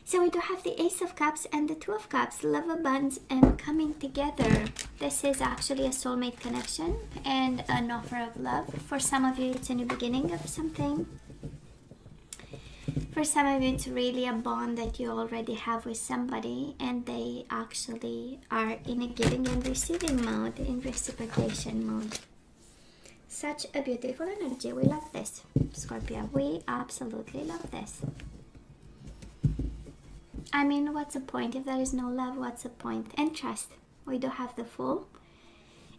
So we do have the Ace of Cups and the Two of Cups, love abundance and coming together. This is actually a soulmate connection and an offer of love. For some of you, it's a new beginning of something. For some of you, it's really a bond that you already have with somebody, and they actually are in a giving and receiving mode, in reciprocation mode. Such a beautiful energy. We love this, Scorpio. We absolutely love this. I mean, what's the point? If there is no love, what's the point? And trust. We do have the Fool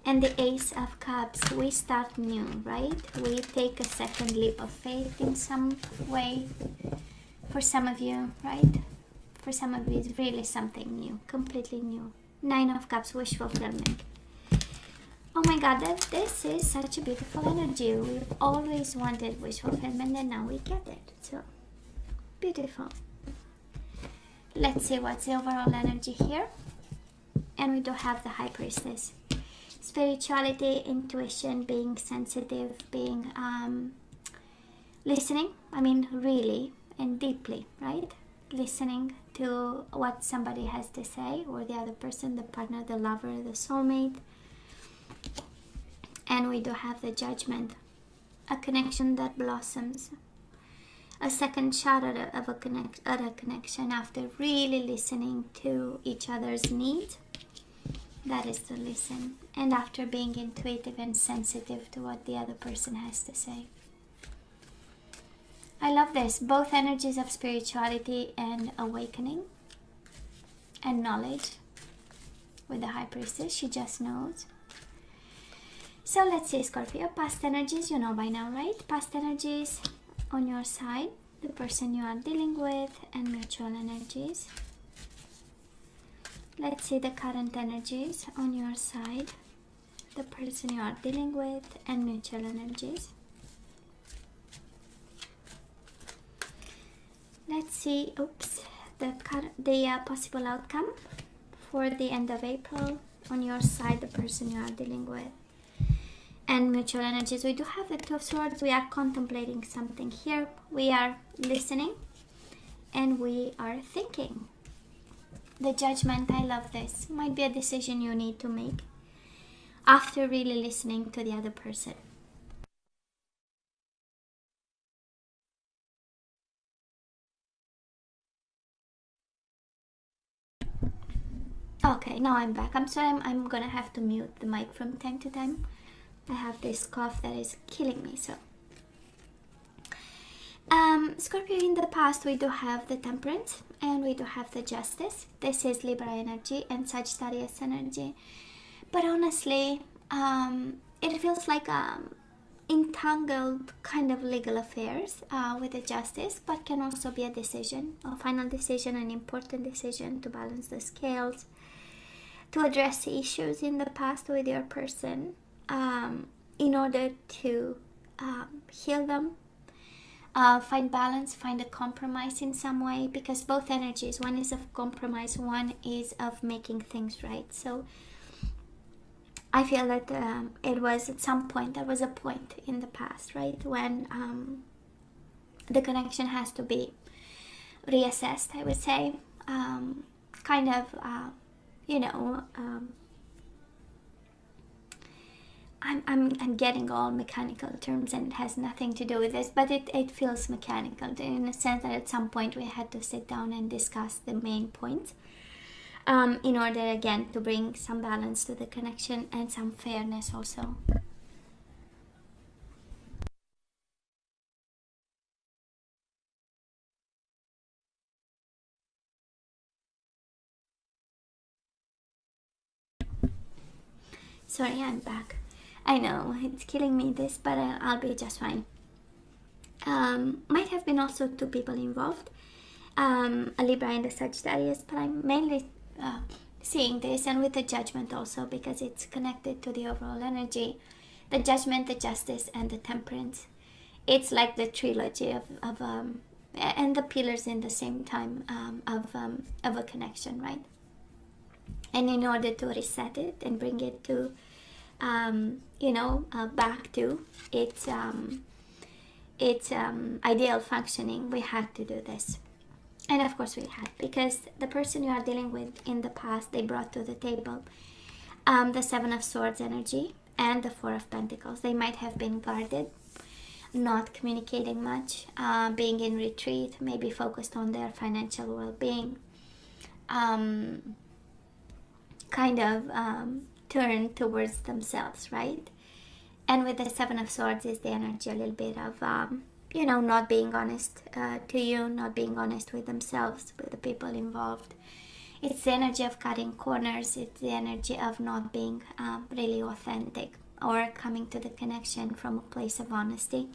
and the Ace of Cups. We start new, right? We take a second leap of faith in some way. For some of you, right? For some of you, it's really something new, completely new. Nine of Cups, wish fulfillment. Oh my God, this is such a beautiful energy. We've always wanted wish fulfillment, and now we get it. So beautiful. Let's see what's the overall energy here. And we do have the High Priestess. Spirituality, intuition, being sensitive, being listening. I mean, really and deeply, right? Listening to what somebody has to say, or the other person, the partner, the lover, the soulmate. And we do have the Judgment, a connection that blossoms. A second shot at a connection after really listening to each other's needs. That is to listen. And after being intuitive and sensitive to what the other person has to say. I love this. Both energies of spirituality and awakening and knowledge. With the High Priestess, she just knows. So let's see, Scorpio. Past energies, you know by now, right? Past energies on your side, the person you are dealing with, and mutual energies. Let's see the current energies on your side, the person you are dealing with, and mutual energies. Let's see, the possible outcome for the end of April on your side, the person you are dealing with. And mutual energies, we do have the Two of Swords. We are contemplating something here. We are listening and we are thinking. The Judgment, I love this. Might be a decision you need to make after really listening to the other person. Okay, now I'm back. I'm sorry, I'm gonna have to mute the mic from time to time. I have this cough that is killing me, so. Scorpio, in the past, we do have the Temperance and we do have the Justice. This is Libra energy and Sagittarius energy. But honestly, it feels like entangled kind of legal affairs with the Justice, but can also be a decision, a final decision, an important decision to balance the scales, to address issues in the past with your person. In order to heal them, find balance, find a compromise in some way, because both energies, one is of compromise, one is of making things right. So I feel that it was at some point, there was a point in the past, right, when the connection has to be reassessed, I would say, I'm getting all mechanical terms and it has nothing to do with this, but it feels mechanical in a sense that at some point we had to sit down and discuss the main points in order again to bring some balance to the connection and some fairness also. Sorry, I'm back. I know, it's killing me this, but I'll be just fine. Might have been also two people involved, a Libra and a Sagittarius, but I'm mainly seeing this, and with the Judgment also, because it's connected to the overall energy. The Judgment, the Justice, and the Temperance. It's like the trilogy of and the pillars in the same time of a connection, right? And in order to reset it and bring it to back to its ideal functioning, we had to do this. And of course we had, because the person you are dealing with in the past, they brought to the table the Seven of Swords energy and the Four of Pentacles. They might have been guarded, not communicating much, being in retreat, maybe focused on their financial well-being, kind of turned towards themselves, right? And with the Seven of Swords is the energy a little bit of, you know, not being honest to you, not being honest with themselves, with the people involved. It's the energy of cutting corners. It's the energy of not being really authentic, or coming to the connection from a place of honesty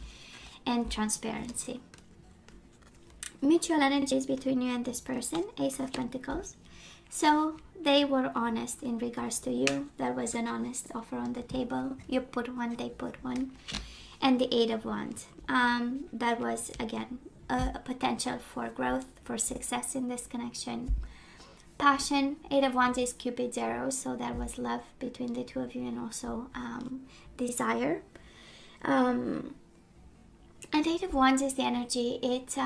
and transparency. Mutual energies between you and this person, Ace of Pentacles. So they were honest in regards to you. There was an honest offer on the table. You put one, they put one. And the Eight of Wands. That was, again, a potential for growth, for success in this connection. Passion. Eight of Wands is Cupid's arrow, so there was love between the two of you, and also desire. And Eight of Wands is the energy. It's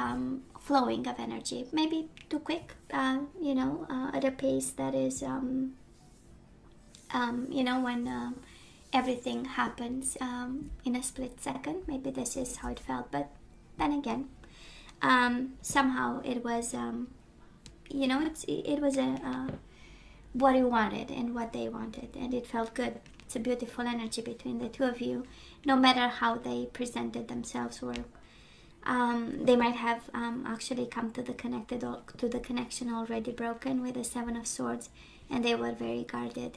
flowing of energy, maybe too quick, you know, at a pace that is, you know, when everything happens in a split second. Maybe this is how it felt, but then again, somehow it was, you know, it was what you wanted and what they wanted, and it felt good. It's a beautiful energy between the two of you, no matter how they presented themselves, or they might have actually come to the connection already broken with the Seven of Swords, and they were very guarded,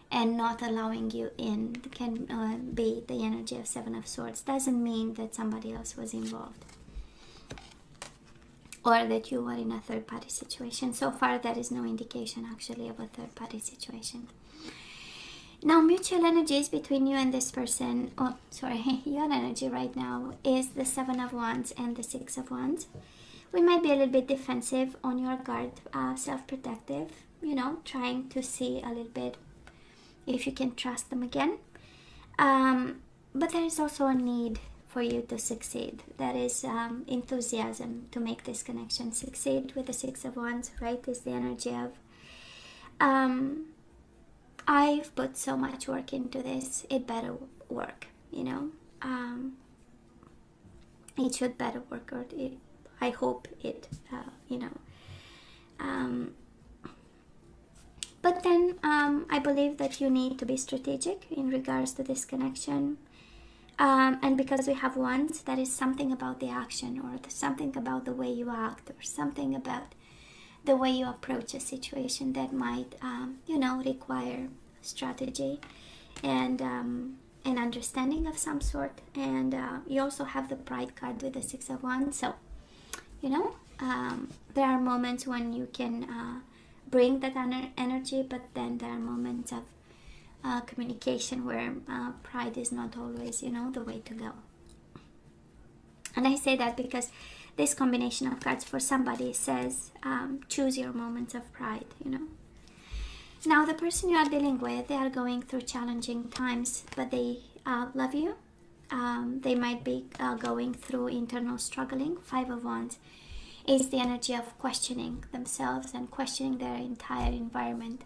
and not allowing you in can be the energy of Seven of Swords. Doesn't mean that somebody else was involved, or that you were in a third-party situation. So far, there is no indication actually of a third-party situation. Now, mutual energies between you and this person, oh, sorry, your energy right now is the Seven of Wands and the Six of Wands. We might be a little bit defensive, on your guard, self-protective, you know, trying to see a little bit if you can trust them again. But there is also a need for you to succeed. There is enthusiasm to make this connection succeed with the Six of Wands, right? Is the energy of, I've put so much work into this, it better work, you know. It should better work, or I hope it, you know. But then I believe that you need to be strategic in regards to this connection. And because we have Wands, there is something about the action, or something about the way you act, or something about the way you approach a situation that might, you know, require strategy and an understanding of some sort. And you also have the Pride card with the Six of Wands. So, you know, there are moments when you can bring that energy, but then there are moments of communication where pride is not always, you know, the way to go. And I say that because this combination of cards for somebody says, choose your moments of pride, you know. Now, the person you are dealing with, they are going through challenging times, but they love you. They might be going through internal struggling. Five of Wands is the energy of questioning themselves and questioning their entire environment,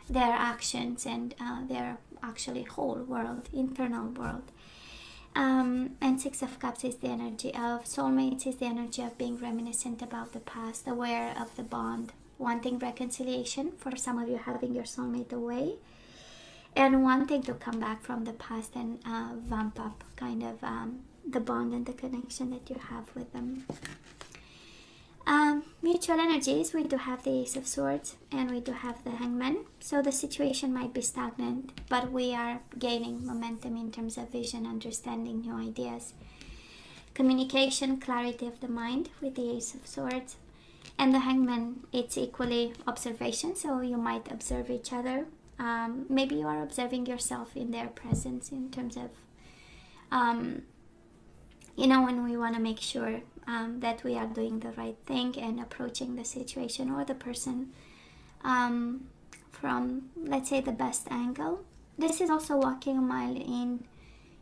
their actions, and their actually whole world, internal world. And Six of Cups is the energy of soulmates, is the energy of being reminiscent about the past, aware of the bond, wanting reconciliation, for some of you having your soulmate away, and wanting to come back from the past and vamp up kind of the bond and the connection that you have with them. Mutual energies, we do have the Ace of Swords and we do have the Hangman. So the situation might be stagnant, but we are gaining momentum in terms of vision, understanding new ideas, communication, clarity of the mind with the Ace of Swords. And the Hangman, it's equally observation, so you might observe each other. Maybe you are observing yourself in their presence, in terms of, you know, when we want to make sure that we are doing the right thing and approaching the situation or the person from, let's say, the best angle. This is also walking a mile in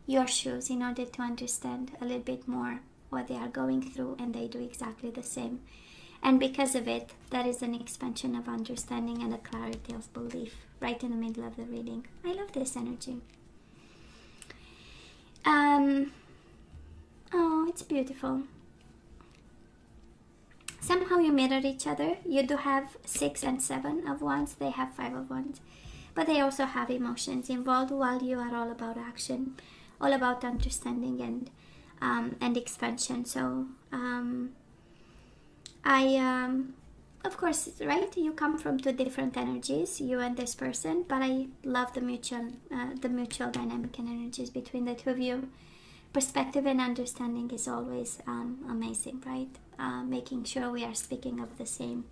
your shoes in order to understand a little bit more what they are going through, and they do exactly the same. And because of it, there is an expansion of understanding and a clarity of belief right in the middle of the reading. I love this energy. Oh, it's beautiful. Somehow you mirror each other. You do have 6 and 7 of wands. They have 5 of wands. But they also have emotions involved, while you are all about action, all about understanding and expansion. So of course, right, you come from 2 different energies, you and this person, but I love the mutual dynamic and energies between the 2 of you. Perspective and understanding is always amazing, right? Making sure we are speaking of the same,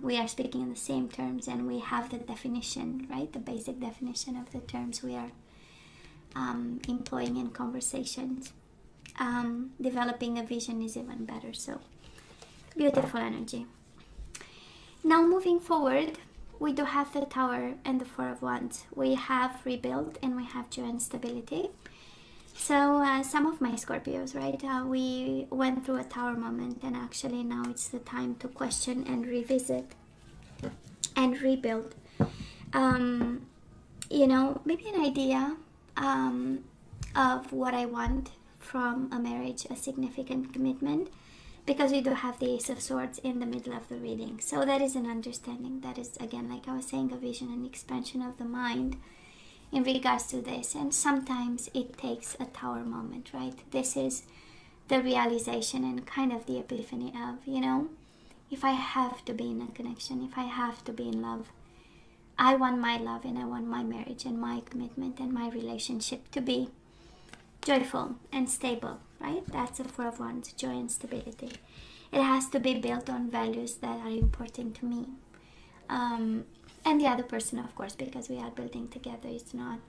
we are speaking in the same terms, and we have the definition, right? The basic definition of the terms we are employing in conversations. Developing a vision is even better. So beautiful energy. Now moving forward, we do have the Tower and the 4 of Wands. We have rebuild and we have joy and stability. So some of my Scorpios, right, we went through a Tower moment, and actually now it's the time to question and revisit and rebuild. You know, maybe an idea of what I want from a marriage, a significant commitment, because we do have the Ace of Swords in the middle of the reading. So that is an understanding. That is, again, like I was saying, a vision and expansion of the mind in regards to this. And sometimes it takes a Tower moment, right? This is the realization and kind of the epiphany of, you know, if I have to be in a connection, if I have to be in love, I want my love and I want my marriage and my commitment and my relationship to be joyful and stable, right? That's a 4 of Wands, joy and stability. It has to be built on values that are important to me. And the other person, of course, because we are building together. It's not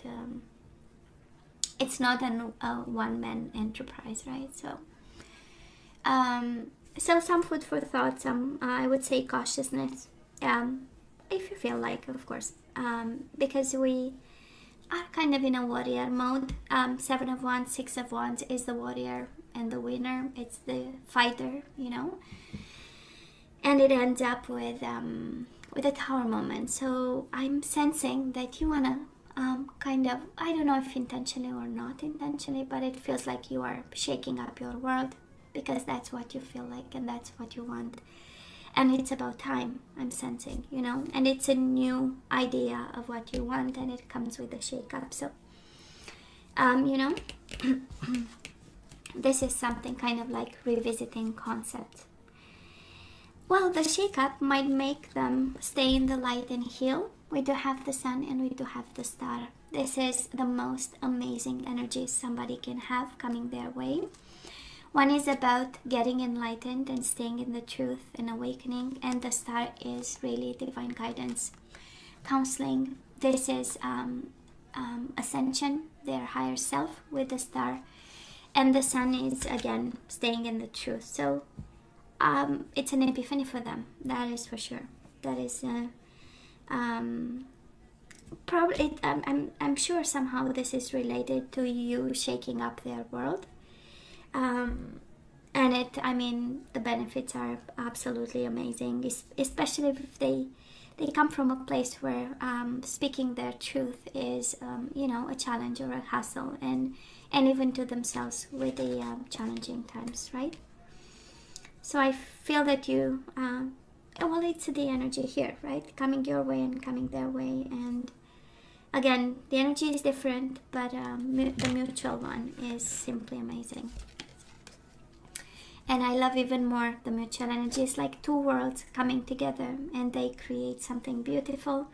a one-man enterprise, right? So so some food for thought, some I would say cautiousness, if you feel like, of course, because we are kind of in a warrior mode. 7 of Wands, 6 of Wands is the warrior and the winner. It's the fighter, you know, and it ends up with a Tower moment. So I'm sensing that you want to kind of, I don't know if intentionally or not intentionally, but it feels like you are shaking up your world, because that's what you feel like and that's what you want. And it's about time, I'm sensing, you know, and it's a new idea of what you want, and it comes with a shake-up. So, you know, this is something kind of like revisiting concepts. Well, the shake-up might make them stay in the light and heal. We do have the Sun and we do have the Star. This is the most amazing energy somebody can have coming their way. One is about getting enlightened and staying in the truth and awakening, and the Star is really divine guidance, counseling. This is ascension, their higher self with the Star, and the Sun is, again, staying in the truth. So it's an epiphany for them, that is for sure. That is probably, I'm sure somehow this is related to you shaking up their world. And it, I mean, the benefits are absolutely amazing, especially if they come from a place where speaking their truth is, you know, a challenge or a hassle, and even to themselves with the challenging times, right? So I feel that you, well, it's the energy here, right? Coming your way and coming their way, and again, the energy is different, but the mutual one is simply amazing. And I love even more the mutual energy. It's like 2 worlds coming together and they create something beautiful.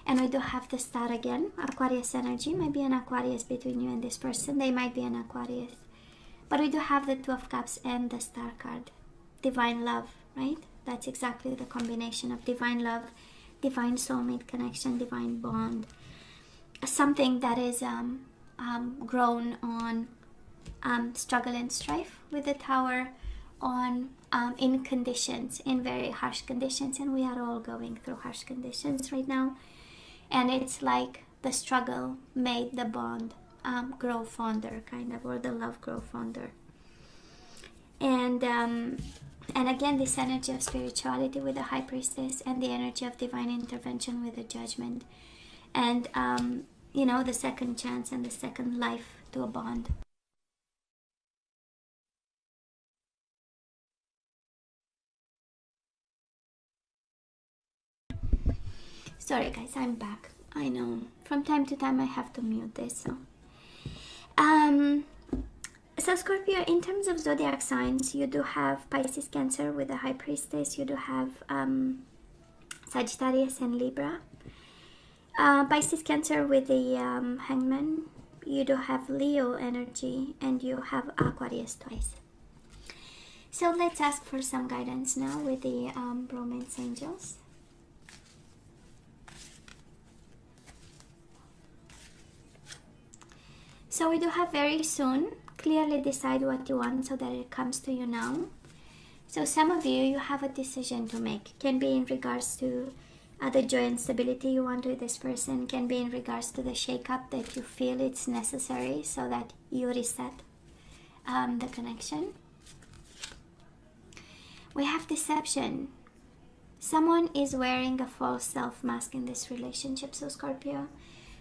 And we do have the Star again, Aquarius energy. Might be an Aquarius between you and this person. They might be an Aquarius. But we do have the 2 of Cups and the Star card. Divine love, right? That's exactly the combination of divine love, divine soulmate connection, divine bond. Something that is grown on struggle and strife, with the Tower on in conditions, in very harsh conditions, and we are all going through harsh conditions right now, and it's like the struggle made the bond grow fonder, kind of, or the love grow fonder. And And again, this energy of spirituality with the High Priestess, and the energy of divine intervention with the Judgment. And, you know, the second chance and the second life to a bond. Sorry guys, I'm back. I know, from time to time I have to mute this. So Scorpio, in terms of zodiac signs, you do have Pisces, Cancer with the High Priestess. You do have Sagittarius and Libra. Pisces, Cancer with the Hangman. You do have Leo energy, and you have Aquarius twice. So let's ask for some guidance now with the romance angels. So we do have very soon. Clearly decide what you want so that it comes to you now. So some of you have a decision to make. Can be in regards to the joy and stability you want with this person. Can be in regards to the shake-up that you feel it's necessary so that you reset the connection. We have deception. Someone is wearing a false self mask in this relationship. So Scorpio,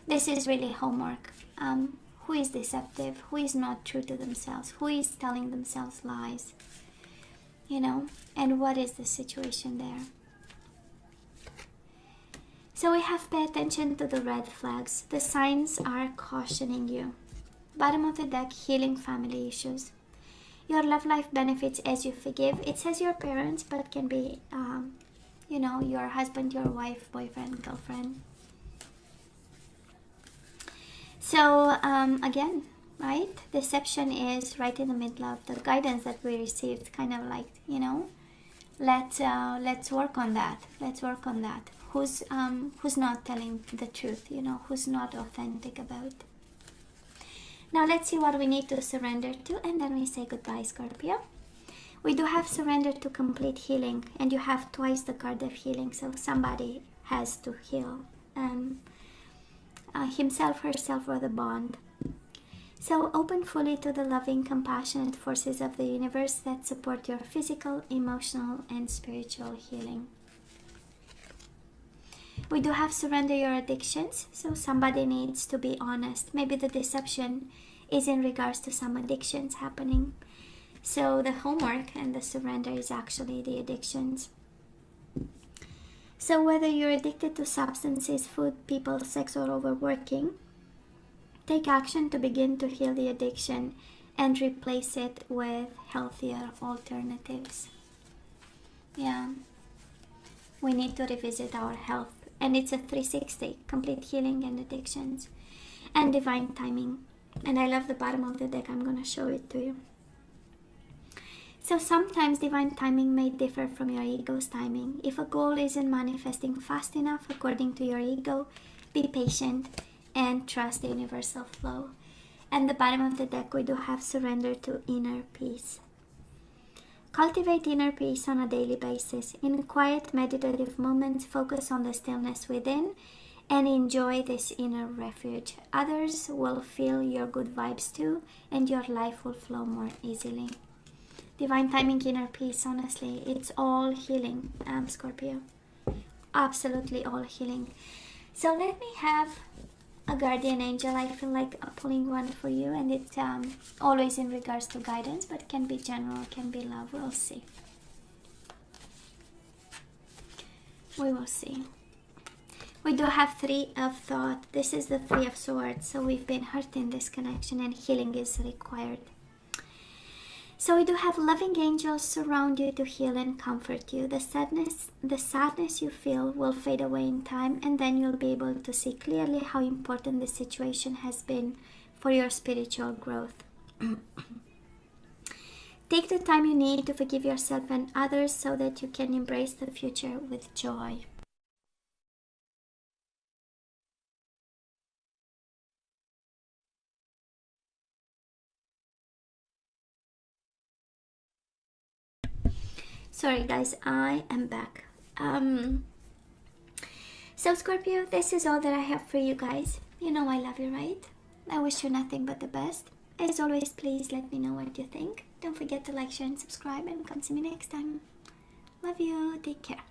this is really homework. Who is deceptive? Who is not true to themselves? Who is telling themselves lies? You know, and what is the situation there? So we have pay attention to the red flags. The signs are cautioning you. Bottom of the deck, healing family issues. Your love life benefits as you forgive. It says your parents, but it can be, you know, your husband, your wife, boyfriend, girlfriend. So again, right, deception is right in the middle of the guidance that we received. Kind of like, you know, let's work on that. Let's work on that. Who's not telling the truth? You know, who's not authentic about it? Now let's see what we need to surrender to, and then we say goodbye, Scorpio. We do have surrender to complete healing, and you have twice the card of healing. So somebody has to heal. Himself, herself, or the bond. So open fully to the loving, compassionate forces of the universe that support your physical, emotional, and spiritual healing. We do have surrender your addictions. So somebody needs to be honest. Maybe the deception is in regards to some addictions happening. So the homework and the surrender is actually the addictions. So whether you're addicted to substances, food, people, sex, or overworking, take action to begin to heal the addiction and replace it with healthier alternatives. Yeah, we need to revisit our health, and it's a 360, complete healing and addictions and divine timing. And I love the bottom of the deck. I'm going to show it to you. So sometimes divine timing may differ from your ego's timing. If a goal isn't manifesting fast enough according to your ego, be patient and trust the universal flow. And the bottom of the deck, we do have surrender to inner peace. Cultivate inner peace on a daily basis. In quiet meditative moments, focus on the stillness within and enjoy this inner refuge. Others will feel your good vibes too, and your life will flow more easily. Divine timing, inner peace, honestly, it's all healing, Scorpio. Absolutely all healing. So let me have a guardian angel. I feel like pulling one for you, and it's always in regards to guidance, but can be general, can be love. We'll see. We will see. We do have Three of Thought. This is the Three of Swords. So we've been hurt in this connection, and healing is required. So we do have loving angels surround you to heal and comfort you. The sadness you feel will fade away in time, and then you'll be able to see clearly how important this situation has been for your spiritual growth. Take the time you need to forgive yourself and others so that you can embrace the future with joy. Sorry guys, I am back. So Scorpio, this is all that I have for you guys. You know I love you, right? I wish you nothing but the best. As always, please let me know what you think. Don't forget to like, share, and subscribe, and come see me next time. Love you. Take care.